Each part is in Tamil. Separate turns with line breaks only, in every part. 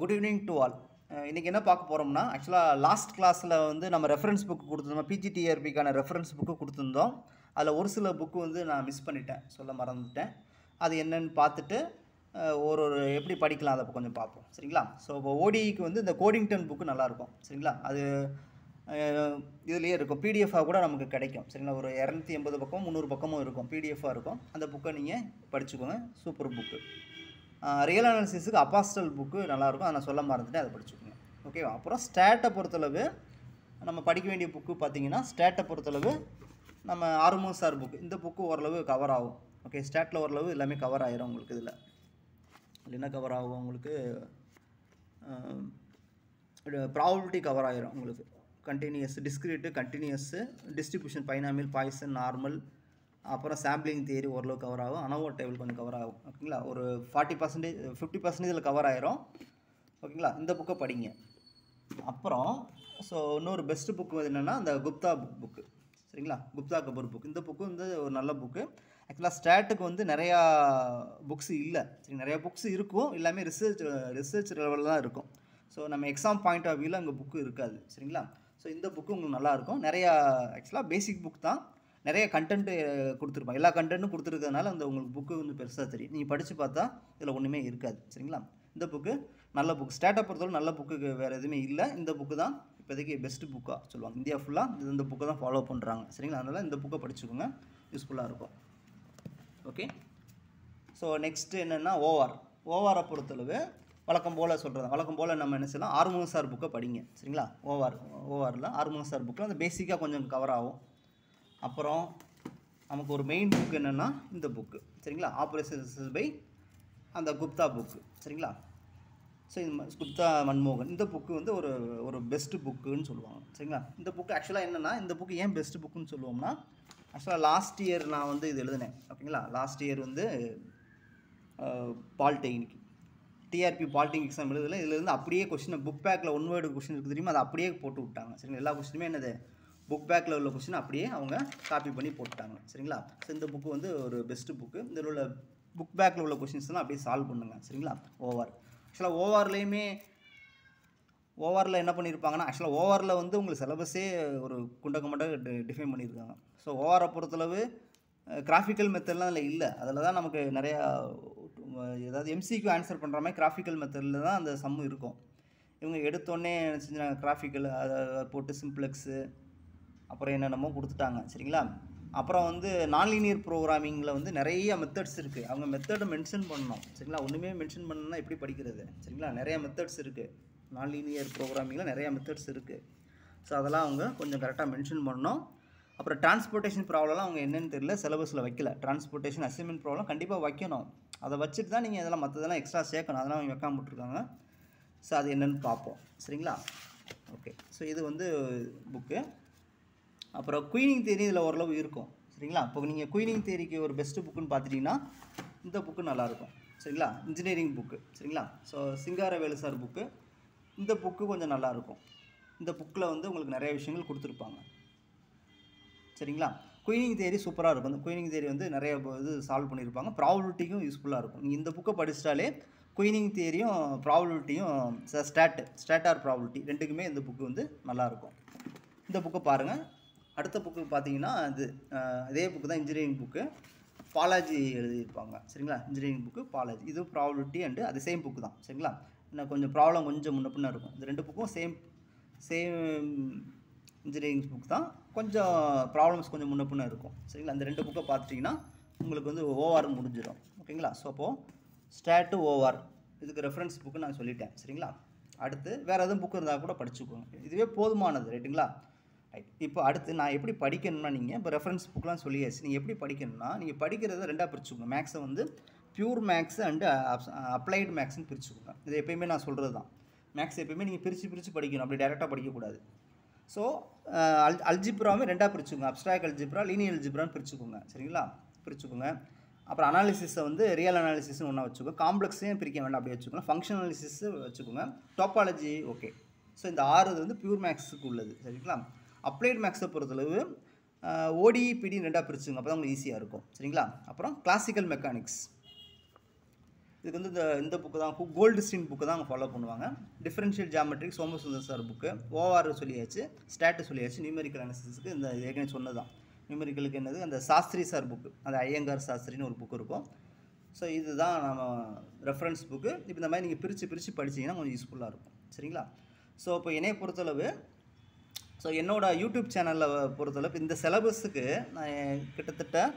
Good evening to all. இன்றைக்கி என்ன பார்க்க போகிறோம்னா, ஆக்சுவலாக லாஸ்ட் கிளாஸில் வந்து நம்ம ரெஃபரன்ஸ் புக் கொடுத்துருந்தோம். பிஜிடிஆர்பிக்கான ரெஃபரன்ஸ் புக்கு கொடுத்துருந்தோம். அதில் ஒரு சில புக்கு வந்து நான் மிஸ் பண்ணிட்டேன், சொல்ல மறந்துட்டேன். அது என்னன்னு பார்த்துட்டு ஒரு எப்படி படிக்கலாம் அதை கொஞ்சம் பார்ப்போம், சரிங்களா? ஸோ இப்போ ஓடிக்கு வந்து இந்த கோடிங்டன் புக்கு நல்லாயிருக்கும், சரிங்களா? அது இதுலேயே இருக்கும், பிடிஎஃபாக கூட நமக்கு கிடைக்கும், சரிங்களா? ஒரு 280 பக்கம் 300 பக்கமும் இருக்கும், பிடிஎஃபாக இருக்கும். அந்த புக்கை நீங்கள் படிச்சுக்கோங்க, சூப்பர் புக்கு. ரியல் அனாலிசிஸுக்கு அப்பாஸ்டல் புக்கு நல்லாயிருக்கும், அதை நான் சொல்ல மறந்துட்டேன், அதை படிச்சுக்கோங்க, ஓகேவா? அப்புறம் ஸ்டேட்டை பொறுத்தளவு நம்ம படிக்க வேண்டிய புக்கு பார்த்தீங்கன்னா, ஸ்டேட்டை பொறுத்தளவு நம்ம ஆறுமுக சார் புக்கு, இந்த புக்கு ஓரளவு கவர் ஆகும். ஓகே, ஸ்டேட்டில் ஓரளவு எல்லாமே கவர் ஆகிரும் உங்களுக்கு. இதில் என்ன கவர் ஆகும் உங்களுக்கு? ப்ராபபிலிட்டி கவர் ஆகிரும் உங்களுக்கு. Continuous, discrete, continuous, distribution, binomial, Poisson, normal, அப்புறம் சாம்பிளிங் தியரி ஓரளவு கவர் ஆகும். அனோவா டேபிள் கொஞ்சம் கவர் ஆகும், ஓகேங்களா? ஒரு 40% 50% இதில் கவர் ஆயிரும், ஓகேங்களா? இந்த புக்கை படிங்க. அப்புறம் ஸோ இன்னொரு பெஸ்ட்டு புக்கு என்னென்னா இந்த குப்தா புக்கு, சரிங்களா? குப்தா கபூர் புக். இந்த புக்கு வந்து ஒரு நல்ல புக்கு. ஆக்சுவலாக ஸ்டேட்டுக்கு வந்து நிறையா புக்ஸ் இல்லை, சரி, நிறையா புக்ஸ் இருக்கும், எல்லாமே ரிசர்ச் லெவலில் தான் இருக்கும். ஸோ நம்ம எக்ஸாம் பாயிண்ட் ஆஃப் வியூவில் அங்கே புக்கு இருக்காது, சரிங்களா? ஸோ இந்த புக்கு உங்களுக்கு நல்லாயிருக்கும். நிறையா ஆக்சுவலாக பேசிக் புக் தான், நிறைய கண்டென்ட்டு கொடுத்துருப்பாங்க. எல்லா கண்டென்ட்டும் கொடுத்துருக்கிறதுனால அந்த உங்களுக்கு புக்கு வந்து பெருசாக தெரியும். நீங்கள் படித்து பார்த்தா இதில் ஒன்றுமே இருக்காது, சரிங்களா? இந்த புக்கு நல்ல புக். ஸ்டேட்டை பொறுத்தவரை நல்ல புக்கு வேறு எதுவுமே இல்லை. இந்த புக்கு தான் இப்போதைக்கு பெஸ்ட்டு புக்காக சொல்லுவாங்க. இந்தியா ஃபுல்லாக இந்த புக்கை தான் ஃபாலோ பண்ணுறாங்க, சரிங்களா? அதனால் இந்த புக்கை படிச்சுக்கோங்க, யூஸ்ஃபுல்லாக இருக்கும். ஓகே, ஸோ நெக்ஸ்ட்டு என்னென்னா ஓஆரை பொறுத்தளவு வழக்கம் போல் சொல்கிறது, வழக்கம் போல் நம்ம என்ன செய்யலாம், ஆறுமுக சார் புக்கை படிங்க, சரிங்களா? ஓஆரில் ஆறுமுக சார் புக்கில் அந்த பேசிக்காக கொஞ்சம் கவர் ஆகும். அப்புறம் நமக்கு ஒரு மெயின் புக் என்னென்னா இந்த புக்கு, சரிங்களா? ஆப்ரேஷன் பை அந்த குப்தா புக்கு, சரிங்களா? ஸோ இந்த குப்தா மன்மோகன், இந்த புக்கு வந்து ஒரு பெஸ்ட்டு புக்குன்னு சொல்லுவாங்க, சரிங்களா? இந்த புக்கு ஆக்சுவலாக என்னென்னா, இந்த புக்கு ஏன் பெஸ்ட்டு புக்குன்னு சொல்லுவோம்னா, ஆக்சுவலாக லாஸ்ட் இயர் நான் வந்து இது எழுதினேன், ஓகேங்களா? லாஸ்ட் இயர் வந்து பாலிடெக்னிக் டிஆர்பி பாலிடெக்னிக் எக்ஸாம் எழுதல. இதுலேருந்து அப்படியே கொஸ்டின் புக் பேக்கில் ஒன் வேர்டு கொஸ்டின் இருக்குது தெரியுமா, அதை அப்படியே போட்டு விட்டாங்க, சரிங்களா? எல்லா கொஸ்டினுமே என்னது, புக் பேக்கில் உள்ள கொஸ்டின் அப்படியே அவங்க காப்பி பண்ணி போட்டுட்டாங்க, சரிங்களா? ஸோ இந்த புக்கு வந்து ஒரு பெஸ்ட்டு புக்கு. இதில் உள்ள புக் பேக்கில் உள்ள கொஸ்டின்ஸ்லாம் அப்படியே சால்வ் பண்ணுங்கள், சரிங்களா? ஆக்சுவலாக ஓவரில் என்ன பண்ணியிருப்பாங்கன்னா, ஆக்சுவலாக ஓவரில் வந்து உங்களுக்கு சிலபஸே ஒரு குண்டக்கமட்டாக டிஃபைன் பண்ணியிருக்காங்க. ஸோ ஓவரை பொறுத்தளவு கிராஃபிக்கல் மெத்தட்லாம் அதில் இல்லை. அதில் தான் நமக்கு நிறையா ஏதாவது எம்சிக்கு ஆன்சர் பண்ணுற மாதிரி கிராஃபிக்கல் மெத்தடில் தான் அந்த சம்மு இருக்கும். இவங்க எடுத்தோடனே செஞ்சாங்க கிராஃபிக்கல், அதை போட்டு சிம்ப்ளெக்ஸு அப்புறம் என்னென்னமோ கொடுத்துட்டாங்க, சரிங்களா? அப்புறம் வந்து நான்லீனியர் ப்ரோக்ராமிங்கில் வந்து நிறைய மெத்தட்ஸ் இருக்குது. அவங்க மெத்தடை மென்ஷன் பண்ணணும், சரிங்களா? ஒன்றுமே மென்ஷன் பண்ணணும்னா எப்படி படிக்கிறது, சரிங்களா? நிறையா மெத்தட்ஸ் இருக்குது. நான்லீனியர் ப்ரோக்ராமிங்கில் நிறையா மெத்தட்ஸ் இருக்குது. ஸோ அதெல்லாம் அவங்க கொஞ்சம் கரெக்டாக மென்ஷன் பண்ணணும். அப்புறம் டிரான்ஸ்போர்ட்டேஷன் ப்ராப்ளம்லாம் அவங்க என்னென்னு தெரியல, சிலபஸில் வைக்கல. டிரான்ஸ்போர்ட்டேஷன் அசைன்மெண்ட் ப்ராப்ளம் கண்டிப்பாக வைக்கணும். அதை வச்சுட்டு தான் நீங்கள் இதெல்லாம் மற்றதெல்லாம் எக்ஸ்ட்ரா சேர்க்கணும். அதெல்லாம் அவங்க வைக்காம விட்டுருக்காங்க. ஸோ அது என்னென்னு பார்ப்போம், சரிங்களா? ஓகே, ஸோ இது வந்து புக்கு. அப்புறம் குயினிங் தியரி இதில் ஓரளவு இருக்கும், சரிங்களா? இப்போ நீங்கள் குயினிங் தியரிக்கு ஒரு பெஸ்ட்டு புக்குன்னு பார்த்துட்டிங்கன்னா இந்த புக்கு நல்லாயிருக்கும், சரிங்களா? இன்ஜினியரிங் புக்கு, சரிங்களா? ஸோ சிங்காரவேலு சார் புக்கு, இந்த புக்கு கொஞ்சம் நல்லாயிருக்கும். இந்த புக்கில் வந்து உங்களுக்கு நிறைய விஷயங்கள் கொடுத்துருப்பாங்க, சரிங்களா? குயினிங் தியரி சூப்பராக இருக்கும். இந்த குயினிங் தியரி வந்து நிறைய இது சால்வ் பண்ணியிருப்பாங்க. ப்ராபபிலிட்டிக்கும் யூஸ்ஃபுல்லாக இருக்கும். நீங்கள் இந்த புக்கை படிச்சிட்டாலே குயினிங் தியரியும் ப்ராபபிலிட்டியும் ஸ்டேட்டார் ப்ராபபிலிட்டி ரெண்டுக்குமே இந்த புக்கு வந்து நல்லாயிருக்கும். இந்த புக்கை பாருங்கள். அடுத்த புக்கு பார்த்தீங்கன்னா இதே புக்கு தான், இன்ஜினியரிங் புக்கு. பாலாஜி எழுதியிருப்பாங்க, சரிங்களா? Engineering book Balaji. இது ப்ராபபிலிட்டி அண்டு அது சேம் புக்கு தான், சரிங்களா? இன்னும் கொஞ்சம் ப்ராப்ளம் கொஞ்சம் முன்ன பின்ன இருக்கும். இந்த ரெண்டு புக்கும் சேம் இன்ஜினியரிங் புக் தான், கொஞ்சம் ப்ராப்ளம்ஸ் கொஞ்சம் முன்ன பின்ன இருக்கும், சரிங்களா? அந்த ரெண்டு புக்கை பார்த்துட்டிங்கன்னா உங்களுக்கு வந்து ஓஆர் முடிஞ்சிடும், ஓகேங்களா? ஸோ அப்போது ஸ்டேட்டு ஓஆர் இதுக்கு ரெஃபரன்ஸ் புக்கு நான் சொல்லிட்டேன், சரிங்களா? அடுத்து வேறு எதுவும் புக்கு இருந்தால் கூட படிச்சுக்கோங்க, இதுவே போதுமானது, ரைட்டுங்களா? இப்போ அடுத்து நான் எப்படி படிக்கணும்னா, நீங்கள் இப்போ ரெஃபரன்ஸ் புக்கெலாம் சொல்லியாச்சு. நீங்கள் எப்படி படிக்கணும்னா, நீங்கள் படிக்கிறத ரெண்டாக பிரிச்சுக்கோங்க. மேக்ஸை வந்து பியூர் மேக்ஸு அண்டு அப்ளைடு மேக்ஸ்ன்னு பிரிச்சுக்கோங்க. இது எப்பயுமே நான் சொல்கிறது தான். மேக்ஸ் எப்பயுமே நீங்கள் பிரித்து படிக்கணும், அப்படி டேரெக்டாக படிக்கக்கூடாது. ஸோ அல்ஜிப்ராவே ரெண்டாக பிரிச்சுக்கோங்க. அப்ஸ்ட்ராக்ட் அல்ஜிப்ரா, லீனியர் அல்ஜிப்ரான்னு பிரிச்சுக்கோங்க, சரிங்களா? பிரிச்சுக்கோங்க. அப்புறம் அனாலிசிஸை வந்து ரியல் அனாலிசிஸ்னு ஒன்றா வச்சுக்கோங்க. காம்ப்ளெக்ஸையும் பிரிக்க வேண்டாம், அப்படியே வச்சுக்கோங்க. ஃபங்க்ஷன் அனாலிசிஸு வச்சுக்கோங்க. Topology, okay. ஸோ இந்த 6 வந்து பியூர் மேக்ஸுக்கு உள்ளது, சரிங்களா? அப்ளைட் மேக்ஸை பொறுத்தளவு ஓடிஇ பிடி ரெண்டாக பிரிச்சுங்க, அப்போ தான் உங்களுக்கு ஈஸியாக இருக்கும், சரிங்களா? அப்புறம் கிளாசிக்கல் மெக்கானிக்ஸ், இதுக்கு வந்து இந்த புக்கு தான் கோல்டு ஸ்டீன் புக்கு தான் அவங்க ஃபாலோ பண்ணுவாங்க. Differential geometric Somasundar sir book, OR சொல்லியாச்சு, ஸ்டாட்டு சொல்லியாச்சு, நியூமெரிக்கல் அனாலிசிஸ்க்கு இந்த ஏற்கனவே சொன்னது தான். நியூமெரிக்கலுக்கு என்னது அந்த சாஸ்திரி சார் புக்கு, அந்த ஐயங்கார் சாஸ்திரின்னு ஒரு புக்கு இருக்கும். ஸோ இதுதான் நம்ம ரெஃபரன்ஸ் புக்கு. இப்போ இந்த மாதிரி நீங்கள் பிரித்து படிச்சிங்கன்னா கொஞ்சம் யூஸ்ஃபுல்லாக இருக்கும். சரிங்களா? ஸோ இப்போ என்னைய பொறுத்தளவு, ஸோ என்னோடய யூடியூப் சேனலில் பொறுத்தளவு இந்த சிலபஸுக்கு நான் கிட்டத்தட்ட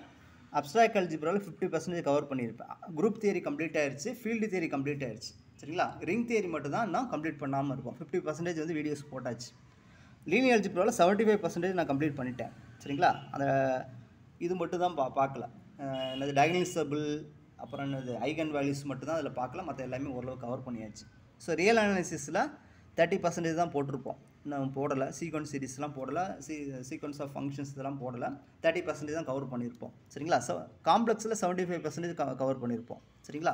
அப்ஸ்ட்ராக்ட் அல்ஜிப்ராவில் 50% கவர் பண்ணியிருப்பேன். குரூப் தியரி கம்ப்ளீட் ஆயிடுச்சு, ஃபீல்டு தியரி கம்ப்ளீட் ஆயிடுச்சு. சரிங்களா? ரிங் தியரி மட்டும் தான் இன்னும் கம்ப்ளீட் பண்ணாமல் இருக்கும். 50% வந்து வீடியோஸ் போட்டாச்சு. லீனியர் அல்ஜிப்ராவில் 75% நான் கம்ப்ளீட் பண்ணிட்டேன். சரிங்களா? அந்த இது மட்டும் தான் பார்க்கல. என்னது டயகனலைசபிள், அப்புறம் என்னது ஐகன் வேல்யூஸ் மட்டும் தான் அதில் பார்க்கல, மற்ற எல்லாமே ஓரளவு கவர் பண்ணியாச்சு. ஸோ ரியல் அனாலிசிஸில் 30% தான் போட்டிருப்போம், இன்னும் போடலை. சீக்வன்ஸ் சீரிஸ்லாம் போடலை, சீக்வன்ஸ் ஆஃப் ஃபங்க்ஷன்ஸ் இதெல்லாம் போடலை. 30% தான் கவர் பண்ணியிருப்போம். சரிங்களா? ஸோ காம்ப்ளெக்ஸில் 75% கவர் பண்ணியிருப்போம். சரிங்களா?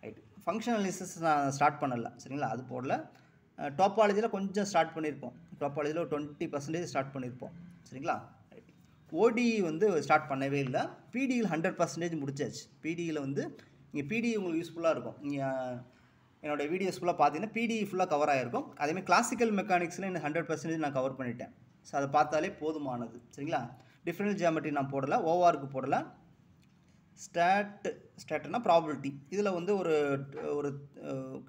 ரைட். ஃபங்க்ஷன் அனாலிசிஸ் நான் ஸ்டார்ட் பண்ணலை. சரிங்களா? அது போடல. டோப்பாலஜியில் கொஞ்சம் ஸ்டார்ட் பண்ணியிருப்போம். டோப்பாலஜியில் ஒரு 20% ஸ்டார்ட் பண்ணியிருப்போம். சரிங்களா? ரைட். ஓடி வந்து ஸ்டார்ட் பண்ணவே இல்லை. பிடியில் 100% முடிச்சாச்சு. பிடியில் வந்து நீங்கள் பிடி உங்களுக்கு யூஸ்ஃபுல்லாக இருக்கும். நீங்கள் என்னோடய வீடியோஸ் ஃபுல்லாக பார்த்தீங்கன்னா பிடி ஃபுல்லாக கவர் ஆகிருக்கும். அதேமாதிரி கிளாசிக்கல் மெக்கானிக்ஸில் எனக்கு 100% நான் கவர் பண்ணிட்டேன். ஸோ அதை பார்த்தாலே போதுமானது. சரிங்களா? டிஃபரன்ஷியல் ஜியாமெட்ரி நான் போடலை, ஓஆருக்கு போடலை. ஸ்டாட்னா ப்ராபபிலிட்டி, இதில் வந்து ஒரு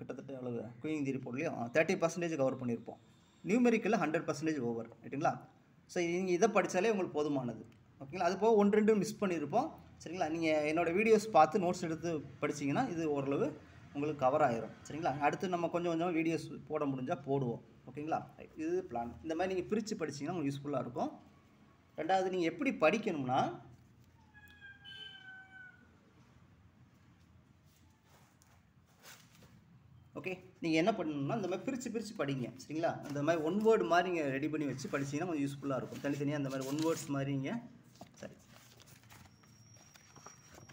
கிட்டத்தட்ட எவ்வளவு குயிங் தியரி போடலையோ 30% கவர் பண்ணியிருப்போம். நியூமெரிக்கலில் 100% ஓவர். ரைட்டுங்களா? ஸோ நீங்கள் இதை படித்தாலே உங்களுக்கு போதுமானது. ஓகேங்களா? அது போக 1-2 மிஸ் பண்ணியிருப்போம். சரிங்களா? நீங்கள் என்னோடய வீடியோஸ் பார்த்து நோட்ஸ் எடுத்து படிச்சிங்கன்னா இது ஓரளவு உங்களுக்கு கவர் ஆகிரும். சரிங்களா? அடுத்து நம்ம கொஞ்சம் கொஞ்சம் வீடியோஸ் போட முடிஞ்சால் போடுவோம். ஓகேங்களா? இது பிளான். இந்த மாதிரி நீங்கள் பிரித்து படிச்சிங்கன்னா உங்களுக்கு யூஸ்ஃபுல்லாக இருக்கும். ரெண்டாவது, நீங்கள் எப்படி படிக்கணும்னா, ஓகே, நீங்கள் என்ன பண்ணணும்னா இந்த மாதிரி பிரித்து படிங்க. சரிங்களா? இந்த மாதிரி ஒன் வேர்டு மாதிரி நீங்கள் ரெடி பண்ணி வச்சு படிச்சிங்கன்னா கொஞ்சம் யூஸ்ஃபுல்லாக இருக்கும். தனித்தனியாக இந்த மாதிரி ஒன் வேர்ட்ஸ் மாதிரி நீங்கள்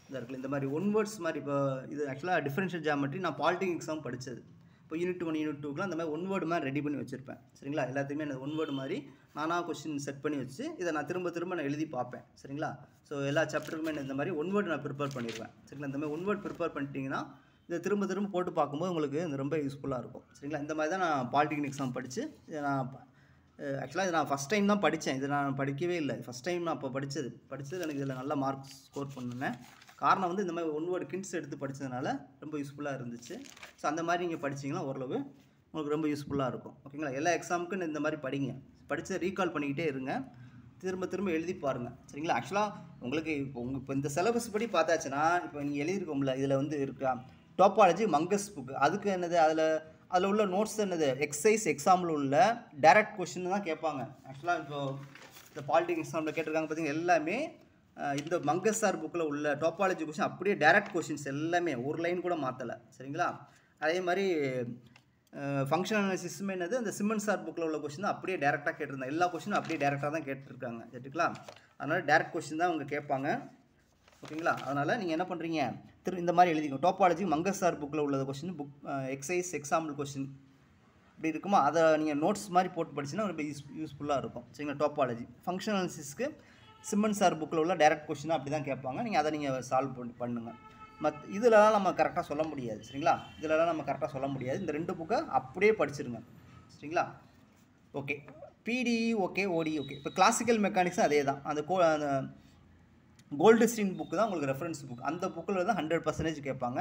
இதாக இருக்குல்ல, இந்த மாதிரி ஒன் வேர்ட்ஸ் மாதிரி. இப்போ இது ஆக்சுவலாக டிஃபரன்ஷியல் ஜியாமெட்ரி நான் பாலிடெக்னிக் எக்ஸாம் படித்தது. இப்போ யூனிட் 1 யூனிட் 2க்குலாம் இந்த மாதிரி ஒன் வேர்டு மாதிரி ரெடி பண்ணி வச்சுருப்பேன். சரிங்களா? எல்லாத்தையுமே இந்த ஒன் வேர்டு மாதிரி நானாக கொஸ்டின் செட் பண்ணி வச்சு இதை நான் திரும்ப நான் எழுதி பார்ப்பேன். சரிங்களா? ஸோ எல்லா சாப்டருக்குமே இந்த மாதிரி ஒன் வேர்டு நான் ப்ரிப்பேர் பண்ணிடுவேன். சரிங்களா? இந்த மாதிரி ஒன் வேர்டு ப்ரிப்பேர் பண்ணிட்டீங்கன்னா இதை திரும்ப போட்டு பார்க்கும்போது உங்களுக்கு இது ரொம்ப யூஸ்ஃபுல்லாக இருக்கும். சரிங்களா? இந்த மாதிரி தான் நான் பாலிடெக்னிக் எக்ஸாம் படித்து இதை நான் ஆக்சுவலாக இது நான் ஃபஸ்ட் டைம் தான் படித்தேன். இதை நான் படிக்கவே இல்லை. ஃபஸ்ட் டைம் நான் அப்போ படித்தது எனக்கு இதில் நல்ல மார்க் ஸ்கோர் பண்ணினேன். காரணம் வந்து இந்த மாதிரி ஒன் வேர்டு கிண்ட்ஸ் எடுத்து படித்ததுனால ரொம்ப யூஸ்ஃபுல்லாக இருந்துச்சு. ஸோ அந்த மாதிரி நீங்கள் படிச்சிங்கன்னா ஓரளவு உங்களுக்கு ரொம்ப யூஸ்ஃபுல்லாக இருக்கும். ஓகேங்களா? எல்லா எக்ஸாமுக்கும் இந்த மாதிரி படிங்க. படித்து ரீகால் பண்ணிக்கிட்டே இருங்க. திரும்ப எழுதி பாருங்கள். சரிங்களா? ஆக்சுவலாக உங்களுக்கு இப்போ இந்த சிலபஸ் படி பார்த்தாச்சுன்னா, இப்போ நீங்கள் எழுதிருக்கோம்ல, இதில் வந்து இருக்கா டோப்பாலஜி மங்கஸ் புக்கு, அதுக்கு என்னது அதில் உள்ள நோட்ஸ் என்னது எக்ஸசைஸ் எக்ஸாம்பிள் உள்ள டைரக்ட் கொஸ்டின் தான் கேட்பாங்க. ஆக்சுவலாக இப்போ இந்த பாலிடெக்னிக் எக்ஸாமில் கேட்டிருக்காங்க பார்த்தீங்கன்னா, எல்லாமே இந்த மங்கஸ் சார் புக்கில் உள்ள டோப்பாலஜி கொஸ்டின் அப்படியே டைரக்ட் கொஸ்டின்ஸ் எல்லாமே, ஒரு லைன் கூட மாற்றலை. சரிங்களா? அதே மாதிரி ஃபங்க்ஷனல் அனாலிசிஸுமே என்னது அந்த சிம்மன் சார் புக்கில் உள்ள கொஸ்டின் அப்படியே டேரெக்டாக கேட்டிருந்தாங்க. எல்லா கொஸ்டினும் அப்படியே டேரெக்டாக தான் கேட்டிருக்காங்க. சரிங்களா? அதனால் டேரக்ட் கொஸ்டின் தான் அவங்க கேட்பாங்க. ஓகேங்களா? அதனால் நீங்கள் என்ன பண்ணுறீங்க, இந்த மாதிரி எழுதிக்கோ. டோப்பாலஜி மங்கஸ் சார் புக்கில் உள்ள கொஸ்டின், எக்ஸசைஸ் எக்ஸாம்பிள் கொஸ்டின் இப்படி இருக்குமா, அதை நீங்கள் நோட்ஸ் மாதிரி போட்டு படிச்சிங்கன்னா ரொம்ப யூஸ்ஃபுல்லாக இருக்கும். சரிங்களா? டோப்பாலஜி ஃபங்க்ஷனல் அனாலிசிஸ்க்கு சிம்மன் சார் புக்கில் உள்ள டேரக்ட் கொஸ்டின் அப்படி தான் கேட்பாங்க. நீங்கள் அதை நீங்கள் சால்வ் பண்ணுங்கள். இதிலலாம் நம்ம கரெக்டாக சொல்ல முடியாது. சரிங்களா? இதிலலாம் நம்ம கரெக்டாக சொல்ல முடியாது. இந்த 2 புக்கை அப்படியே படிச்சிருங்க. சரிங்களா? ஓகே, பிடி ஓகே, ஓடி ஓகே. இப்போ கிளாசிக்கல் மெக்கானிக்ஸும் அதே தான். அந்த கோல்டு ஸ்டீன் புக்கு தான் உங்களுக்கு ரெஃபரன்ஸ் புக். அந்த புக்கில் தான் 100% கேட்பாங்க.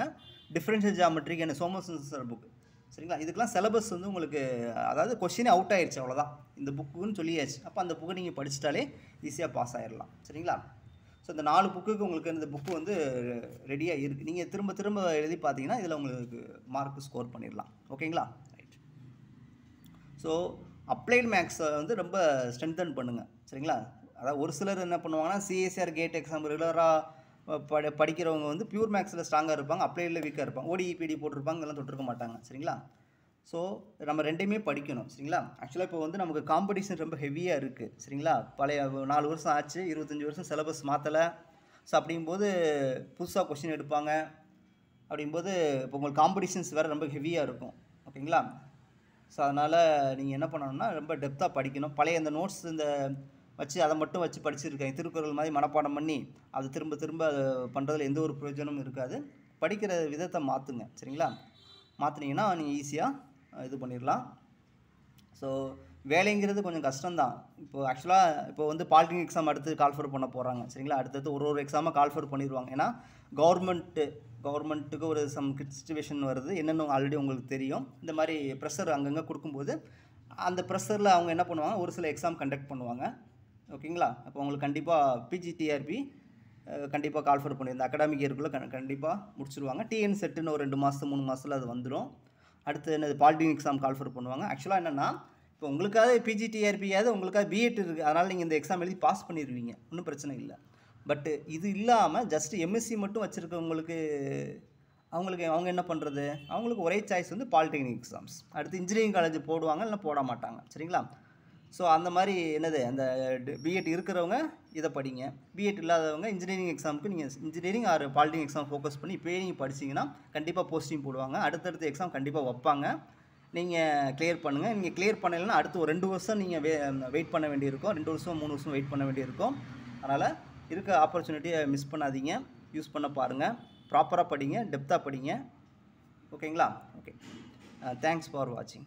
டிஃபரன்ஷியல் ஜியாமெட்ரிக் என்ன சோமசுந்தர் புக்கு. சரிங்களா? இதுக்கெலாம் சிலபஸ் வந்து உங்களுக்கு, அதாவது கொஸ்டினே அவுட் ஆயிடுச்சு, அவ்வளோதான். இந்த புக்குன்னு சொல்லியாச்சு. அப்போ அந்த புக்கை நீங்கள் படிச்சிட்டாலே ஈஸியாக பாஸ் ஆகிடலாம். சரிங்களா? ஸோ இந்த 4 புக்குக்கு உங்களுக்கு இந்த புக்கு வந்து ரெடியாக இருக்குது. நீங்கள் திரும்ப எழுதி பார்த்தீங்கன்னா இதில் உங்களுக்கு மார்க் ஸ்கோர் பண்ணிடலாம். ஓகேங்களா? ரைட். ஸோ அப்ளைடு மேக்ஸை வந்து ரொம்ப ஸ்ட்ரென்தன் பண்ணுங்கள். சரிங்களா? அதாவது ஒரு சிலர் என்ன பண்ணுவாங்கன்னா, சிஎஸ்ஆர் கேட் எக்ஸாம் ரெகுலராக படிக்கிறவங்க வந்து பியூர் மேக்ஸில் ஸ்ட்ராங்காக இருப்பாங்க, அப்ளைடில் வீக்காக இருப்பாங்க. ஓடிஇபிடி போட்டிருப்பாங்க, இதெல்லாம் தொட்டிருக்க மாட்டாங்க. சரிங்களா? ஸோ நம்ம ரெண்டையுமே படிக்கணும். சரிங்களா? ஆக்சுவலாக இப்போ வந்து நமக்கு காம்படிஷன் ரொம்ப ஹெவியாக இருக்குது. சரிங்களா? பழைய 4 வருஷம் ஆச்சு, 25 வருஷம் சிலபஸ் மாற்றலை. ஸோ அப்படிங்கும்போது புதுசாக கொஸ்டின் எடுப்பாங்க. அப்படிங்கும்போது இப்போ உங்களுக்கு காம்படிஷன்ஸ் வேறு ரொம்ப ஹெவியாக இருக்கும். ஓகேங்களா? ஸோ அதனால் நீங்கள் என்ன பண்ணணும்னா ரொம்ப டெப்த்தாக படிக்கணும். பழைய இந்த நோட்ஸ் அதை மட்டும் வச்சு படிச்சிருக்கேன். திருக்குறள் மாதிரி மனப்பாடம் பண்ணி அது திரும்ப அது பண்ணுறதுல எந்த ஒரு பிரயோஜனமும் இருக்காது. படிக்கிற விதத்தை மாற்றுங்க. சரிங்களா? மாற்றினீங்கன்னா நீங்கள் ஈஸியாக இது பண்ணிடலாம். ஸோ வேலைங்கிறது கொஞ்சம் கஷ்டம்தான். இப்போ ஆக்சுவலாக இப்போ வந்து பாலிடெக்னிக் எக்ஸாம் அடுத்து கால்ஃபர் பண்ண போகிறாங்க. சரிங்களா? அடுத்தடுத்து ஒரு எக்ஸாமாக கால்ஃபர் பண்ணிடுவாங்க. ஏன்னா கவர்மெண்ட்டுக்கு ஒரு சம் சிச்சுவேஷன் வருது. என்னென்னு ஆல்ரெடி உங்களுக்கு தெரியும். இந்த மாதிரி ப்ரெஷர் அங்கங்கே கொடுக்கும்போது அந்த ப்ரெஷரில் அவங்க என்ன பண்ணுவாங்க, ஒரு சில எக்ஸாம் கண்டக்ட் பண்ணுவாங்க. ஓகேங்களா? அப்போ உங்களுக்கு கண்டிப்பாக பிஜிடிஆர்பி கண்டிப்பாக கால்ஃபர் பண்ணி இந்த அகாடமிக் இயருக்குள்ளே கண்டிப்பாக முடிச்சிடுவாங்க. டிஎன் செட்டுன்னு ஒரு 2 மாதம் 3 மாதத்தில் அது வந்துடும். அடுத்து என்னது பாலிடெக்னிக் எக்ஸாம் கால்ஃபர் பண்ணுவாங்க. ஆக்சுவலாக என்னென்னா இப்போ உங்களுக்காக பிஜிடிஆர்பியாவது உங்களுக்காக பிஎட் இருக்குது, அதனால் நீங்கள் இந்த எக்ஸாம் எழுதி பாஸ் பண்ணிடுவீங்க, ஒன்றும் பிரச்சனை இல்லை. பட்டு இது இல்லாமல் ஜஸ்ட் எம்எஸ்சி மட்டும் வச்சுருக்கவங்களுக்கு அவங்க என்ன பண்ணுறது, அவங்களுக்கு ஒரே சாய்ஸ் வந்து பாலிடெக்னிக் எக்ஸாம்ஸ். அடுத்து இன்ஜினியரிங் காலேஜ் போடுவாங்க, இல்லை போட மாட்டாங்க. சரிங்களா? ஸோ அந்த மாதிரி என்னது அந்த பிஎட் இருக்கிறவங்க இதை படிங்க. பிஎட் இல்லாதவங்க இன்ஜினியரிங் எக்ஸாமுக்கு நீங்கள் engineering or polytechnic exam focus பண்ணி இப்போயே நீங்கள் படிச்சிங்கன்னா கண்டிப்பாக போஸ்டிங் போடுவாங்க. அடுத்தடுத்த எக்ஸாம் கண்டிப்பாக வைப்பாங்க. நீங்கள் கிளியர் பண்ணுங்கள். நீங்கள் கிளியர் பண்ணலைன்னா அடுத்து ஒரு 2 வருஷம் நீங்கள் வெயிட் பண்ண வேண்டியிருக்கும். 2 வருஷம் 3 வருஷம் வெயிட் பண்ண வேண்டியிருக்கும். அதனால் இருக்க ஆப்பர்ச்சுனிட்டியை மிஸ் பண்ணாதீங்க. யூஸ் பண்ண பாருங்கள். ப்ராப்பராக படிங்க, டெப்த்தாக படிங்க. ஓகேங்களா? ஓகே, தேங்க்ஸ் ஃபார் வாட்சிங்.